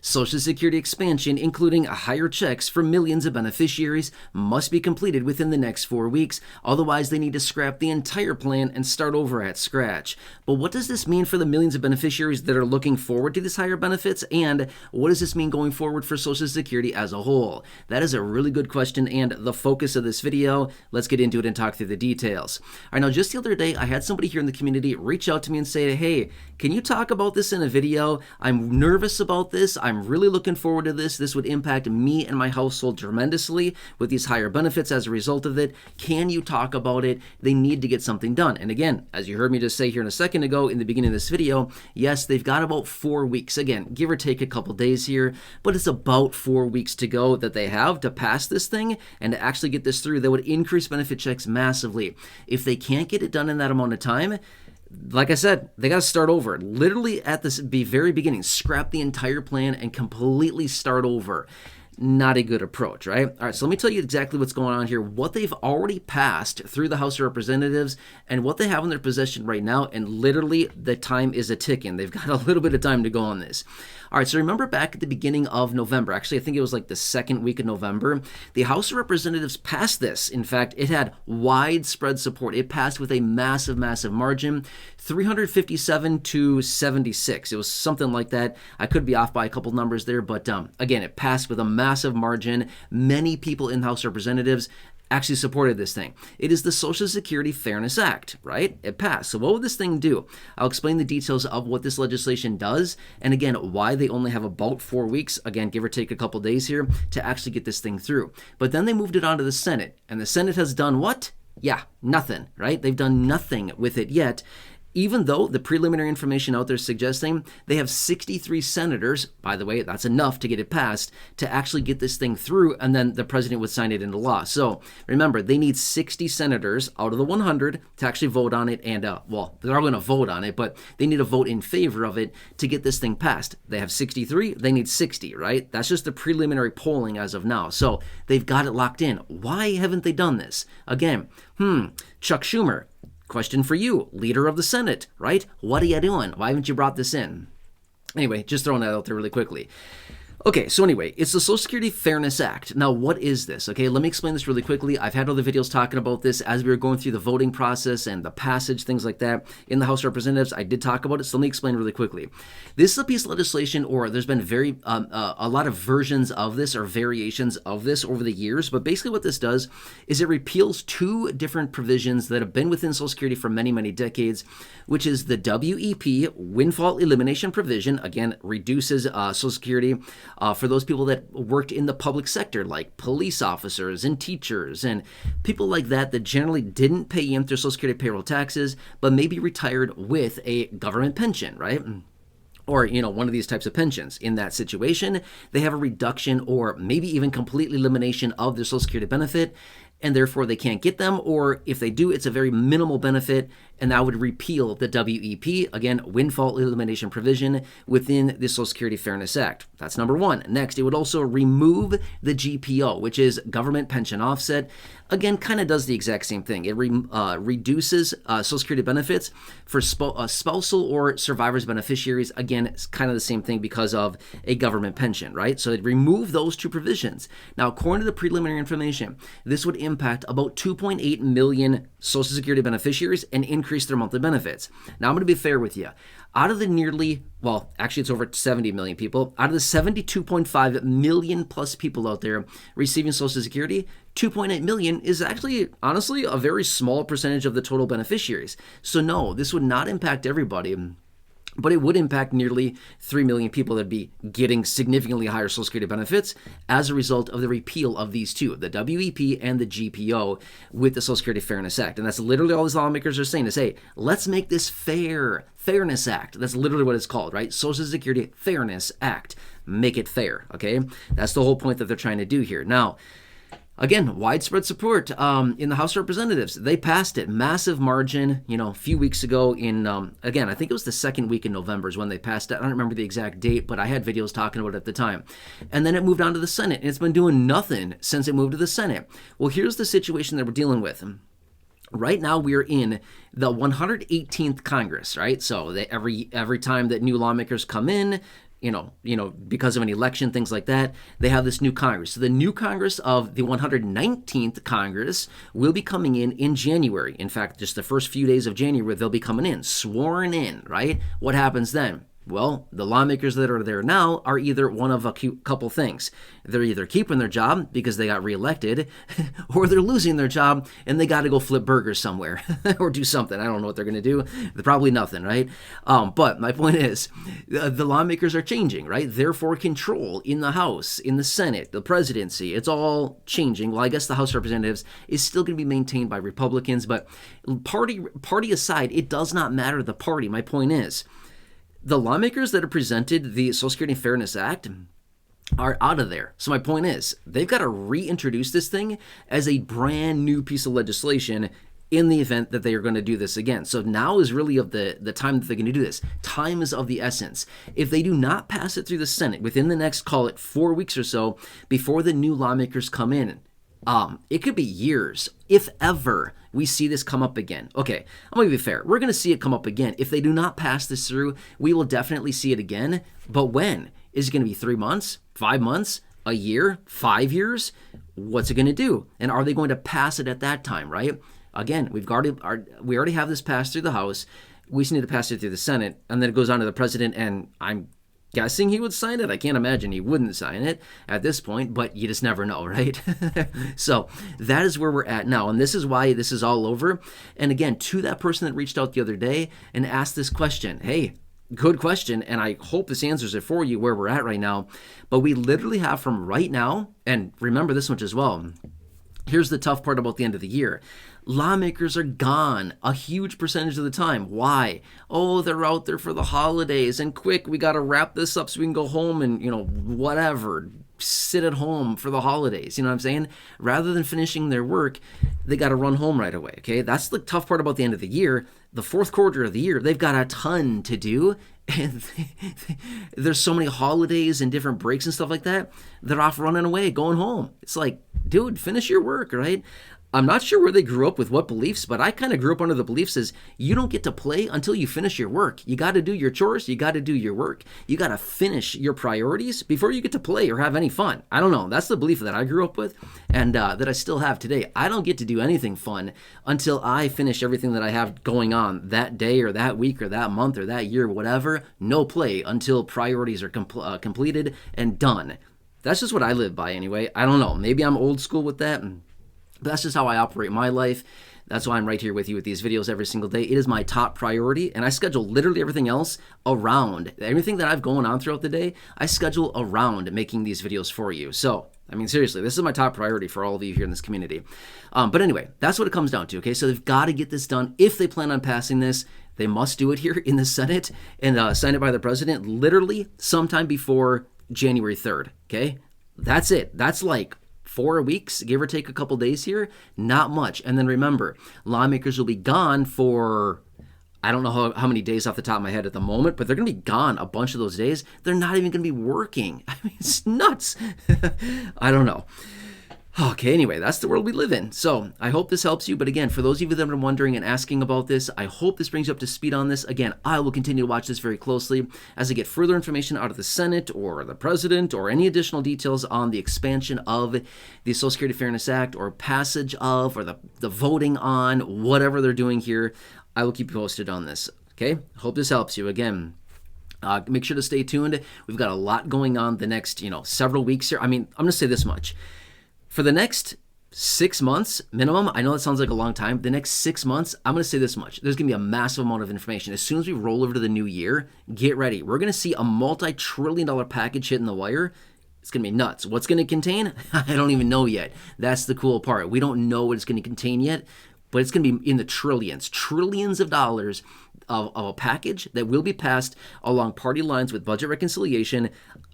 Social Security expansion, including higher checks for millions of beneficiaries, must be completed within the next 4 weeks. Otherwise, they need to scrap the entire plan and start over at scratch. But what does this mean for the millions of beneficiaries that are looking forward to these higher benefits? And what does this mean going forward for Social Security as a whole? That is a really good question and the focus of this video. Let's get into it and talk through the details. All right, now just the other day, I had somebody here in the community reach out to me and say, hey, can you talk about this in a video? I'm nervous about this. I'm really looking forward to this. This would impact me and my household tremendously with these higher benefits as a result of it. Can you talk about it? They need to get something done. And again, as you heard me just say here in a second ago in the beginning of this video, yes, they've got about 4 weeks. Again, give or take a couple days here, but it's about 4 weeks to go that they have to pass this thing and to actually get this through. That would increase benefit checks massively. If they can't get it done in that amount of time, like I said, they got to start over. Literally at the very beginning, scrap the entire plan and completely start over. Not a good approach, right? All right, so let me tell you exactly what's going on here, what they've already passed through the House of Representatives and what they have in their possession right now, and literally the time is a-ticking. They've got a little bit of time to go on this. All right, so remember back at the beginning of November, actually I think it was like the second week of November, the House of Representatives passed this. In fact, it had widespread support. It passed with a massive, massive margin, 357 to 76. It was something like that. I could be off by a couple numbers there, but again, it passed with a massive margin. Many people in the House of Representatives actually supported this thing. It is the Social Security Fairness Act, right? It passed. So what would this thing do? I'll explain the details of what this legislation does, and again, why they only have about 4 weeks, again, give or take a couple days here, to actually get this thing through. But then they moved it on to the Senate, and the Senate has done what? Yeah, nothing, right? They've done nothing with it yet. Even though the preliminary information out there is suggesting they have 63 senators, by the way, that's enough to get it passed, to actually get this thing through, and then the president would sign it into law. So remember, they need 60 senators out of the 100 to actually vote on it, and well, they're going to vote on it, but they need a vote in favor of it to get this thing passed. They have 63, they need 60, right? That's just the preliminary polling as of now. So they've got it locked in. Why haven't they done this? Again, Chuck Schumer, question for you, leader of the Senate, right? What are you doing? Why haven't you brought this in? Anyway, just throwing that out there really quickly. Okay, so anyway, it's the Social Security Fairness Act. Now, what is this? Okay, let me explain this really quickly. I've had other videos talking about this as we were going through the voting process and the passage, things like that, in the House of Representatives. I did talk about it, so let me explain really quickly. This is a piece of legislation, or there's been a lot of versions of this or variations of this over the years, but basically what this does is it repeals 2 different provisions that have been within Social Security for many, many decades, which is the WEP, Windfall Elimination Provision, again, reduces Social Security for those people that worked in the public sector, like police officers and teachers and people like that generally didn't pay in their Social Security payroll taxes, but maybe retired with a government pension, right? Or, one of these types of pensions. In that situation, they have a reduction or maybe even complete elimination of their Social Security benefit, and therefore they can't get them, or if they do, it's a very minimal benefit, and that would repeal the WEP, again, Windfall Elimination Provision, within the Social Security Fairness Act. That's number one. Next, it would also remove the GPO, which is Government Pension Offset. Again, kind of does the exact same thing. It reduces Social Security benefits for spousal or survivors beneficiaries. Again, it's kind of the same thing because of a government pension, right? So they'd remove those 2 provisions. Now, according to the preliminary information, this would impact about 2.8 million Social Security beneficiaries and increase their monthly benefits. Now, I'm going to be fair with you. Out of the actually it's over 70 million people, out of the 72.5 million plus people out there receiving Social Security, 2.8 million is actually, honestly, a very small percentage of the total beneficiaries. So no, this would not impact everybody, but it would impact nearly 3 million people that would be getting significantly higher Social Security benefits as a result of the repeal of these 2, the WEP and the GPO, with the Social Security Fairness Act. And that's literally all these lawmakers are saying is, hey, let's make this fair. Fairness Act. That's literally what it's called, right? Social Security Fairness Act. Make it fair, okay? That's the whole point that they're trying to do here. Now, again, widespread support in the House of Representatives. They passed it, massive margin, a few weeks ago in, again, I think it was the second week in November is when they passed it. I don't remember the exact date, but I had videos talking about it at the time. And then it moved on to the Senate, and it's been doing nothing since it moved to the Senate. Well, here's the situation that we're dealing with. Right now, we are in the 118th Congress, right? So every time that new lawmakers come in, because of an election, things like that, they have this new Congress. So the new Congress of the 119th Congress will be coming in January. In fact, just the first few days of January, they'll be coming in, sworn in, right? What happens then? Well, the lawmakers that are there now are either one of a couple things. They're either keeping their job because they got reelected, or they're losing their job and they got to go flip burgers somewhere or do something. I don't know what they're going to do. They're probably nothing, right? But my point is, the lawmakers are changing, right? Therefore, control in the House, in the Senate, the presidency, it's all changing. Well, I guess the House of Representatives is still going to be maintained by Republicans, but party aside, it does not matter the party. My point is, the lawmakers that have presented the Social Security Fairness Act are out of there. So my point is, they've got to reintroduce this thing as a brand new piece of legislation in the event that they are going to do this again. So now is really of the time that they're going to do this. Time is of the essence. If they do not pass it through the Senate within the next, call it 4 weeks or so, before the new lawmakers come in, it could be years, if ever, we see this come up again. Okay, I'm going to be fair. We're going to see it come up again. If they do not pass this through, we will definitely see it again. But when? Is it going to be 3 months, 5 months, a year, 5 years? What's it going to do? And are they going to pass it at that time, right? Again, we already have this passed through the House. We just need to pass it through the Senate, and then it goes on to the president, and I'm guessing he would sign it. I can't imagine he wouldn't sign it at this point, but you just never know, right? So that is where we're at now, and this is why this is all over. And again, to that person that reached out the other day and asked this question, hey, good question, and I hope this answers it for you where we're at right now. But we literally have from right now, and remember this much as well, here's the tough part about the end of the year. Lawmakers are gone a huge percentage of the time. Why? Oh, they're out there for the holidays, and quick, we got to wrap this up so we can go home and, whatever, sit at home for the holidays. You know what I'm saying? Rather than finishing their work, they got to run home right away, okay? That's the tough part about the end of the year. The fourth quarter of the year, they've got a ton to do, and there's so many holidays and different breaks and stuff like that. They're off running away, going home. It's like, dude, finish your work, right? I'm not sure where they grew up with what beliefs, but I kind of grew up under the beliefs is you don't get to play until you finish your work. You got to do your chores. You got to do your work. You got to finish your priorities before you get to play or have any fun. I don't know. That's the belief that I grew up with and that I still have today. I don't get to do anything fun until I finish everything that I have going on that day or that week or that month or that year, whatever. No play until priorities are completed and done. That's just what I live by anyway. I don't know. Maybe I'm old school with that. But that's just how I operate my life. That's why I'm right here with you with these videos every single day. It is my top priority, and I schedule literally everything else around. Everything that I've going on throughout the day, I schedule around making these videos for you. So, I mean, seriously, this is my top priority for all of you here in this community. But anyway, that's what it comes down to, okay? So they've got to get this done. If they plan on passing this, they must do it here in the Senate and sign it by the president literally sometime before January 3rd, okay? That's it. That's like 4 weeks, give or take a couple days here, not much. And then remember, lawmakers will be gone for, I don't know how many days off the top of my head at the moment, but they're going to be gone a bunch of those days. They're not even going to be working. I mean, it's nuts. I don't know. Okay, anyway, that's the world we live in. So I hope this helps you. But again, for those of you that have been wondering and asking about this, I hope this brings you up to speed on this. Again, I will continue to watch this very closely as I get further information out of the Senate or the president or any additional details on the expansion of the Social Security Fairness Act or passage of or the voting on, whatever they're doing here. I will keep you posted on this. Okay, hope this helps you. Again, make sure to stay tuned. We've got a lot going on the next, several weeks here. I mean, I'm going to say this much. For the next 6 months minimum, I know that sounds like a long time. The next 6 months, I'm going to say this much. There's going to be a massive amount of information. As soon as we roll over to the new year, get ready. We're going to see a multi-trillion-dollar package hitting the wire. It's going to be nuts. What's going to contain? I don't even know yet. That's the cool part. We don't know what it's going to contain yet, but it's going to be in the trillions of dollars of a package that will be passed along party lines with budget reconciliation.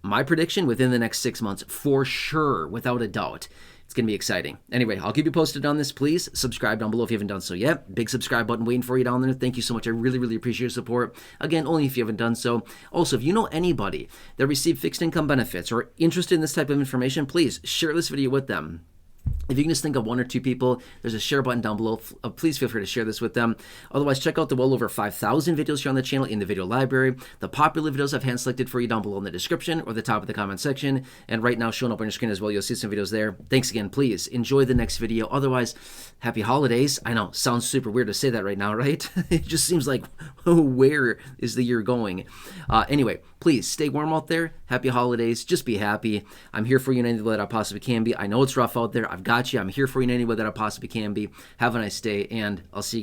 My prediction, within the next 6 months, for sure, without a doubt. It's going to be exciting. Anyway, I'll keep you posted on this. Please subscribe down below if you haven't done so yet. Big subscribe button waiting for you down there. Thank you so much. I really, really appreciate your support. Again, only if you haven't done so. Also, if you know anybody that received fixed income benefits or interested in this type of information, please share this video with them. If you can just think of one or two people, there's a share button down below. Please feel free to share this with them. Otherwise, check out the well over 5,000 videos here on the channel in the video library. The popular videos I've hand selected for you down below in the description or the top of the comment section. And right now, showing up on your screen as well, you'll see some videos there. Thanks again. Please enjoy the next video. Otherwise, happy holidays. I know, sounds super weird to say that right now, right? It just seems like, where is the year going? Anyway, please stay warm out there. Happy holidays. Just be happy. I'm here for you in any way that I possibly can be. I know it's rough out there. I've got you. I'm here for you in any way that I possibly can be. Have a nice day, and I'll see you again.